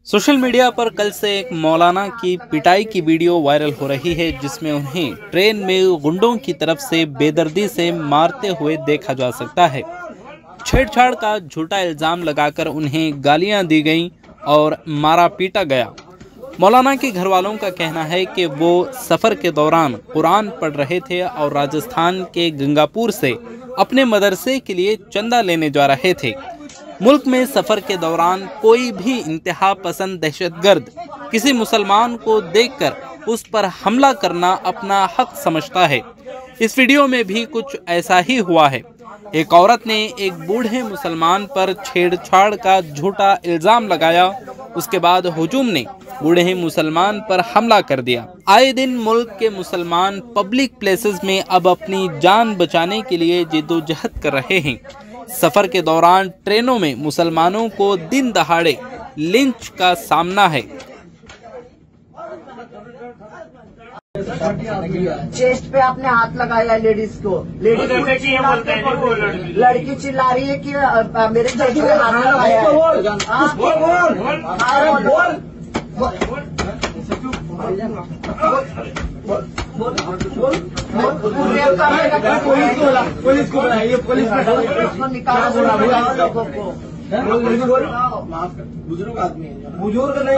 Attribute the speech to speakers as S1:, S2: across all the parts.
S1: Social media पर कल से एक मौलाना की पिटाई की वीडियो वायरल हो रही है, जिसमें उन्हें ट्रेन में गुंडों की तरफ से बेदर्दी से मारते हुए देखा जा सकता है। छेड़छाड़ का झूठा इल्जाम लगाकर उन्हें गालियां दी गईं और मारा पीटा गया। मौलाना के घर वालों का कहना है कि वो सफ़र के दौरान कुरान पढ़ रहे थे और राजस्थान के गंगापुर से अपने मदरसे के लिए चंदा लेने जा रहे थे। मुल्क में सफर के दौरान कोई भी इंतहा पसंद दहशतगर्द किसी मुसलमान को देखकर उस पर हमला करना अपना हक समझता है। इस वीडियो में भी कुछ ऐसा ही हुआ है। एक औरत ने एक बूढ़े मुसलमान पर छेड़छाड़ का झूठा इल्जाम लगाया। उसके बाद हुजूम ने बूढ़े मुसलमान पर हमला कर दिया। आए दिन मुल्क के मुसलमान पब्लिक प्लेसेस में अब अपनी जान बचाने के लिए जिद्दोजहद कर रहे हैं। सफर के दौरान ट्रेनों में मुसलमानों को दिन दहाड़े लिंच का सामना है।
S2: चेस्ट पे आपने हाथ लगाया लेडीज को, लड़की चिल्ला रही है कि मेरे चेस्ट पे हाथ लगाया पुलिस को बुलाइए, पुलिस को निकालो लोगों को। बुजुर्ग आदमी है, बुजुर्ग नहीं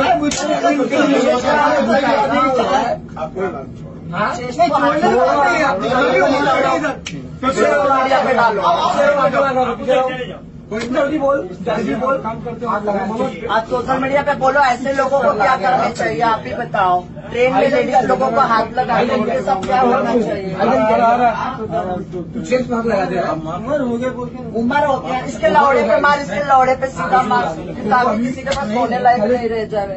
S2: आज सोशल मीडिया पे बोलो ऐसे लोगों को क्या करना चाहिए, आप ही बताओ। ट्रेन में लेडीज लोगों को हाथ लगाने ये सब क्या होना चाहिए? उम्र हो गया, इसके लौड़े पे मार, इसके लौड़े पे सीधा मार, ताकि किसी के पास सोने लायक नहीं रह जाए।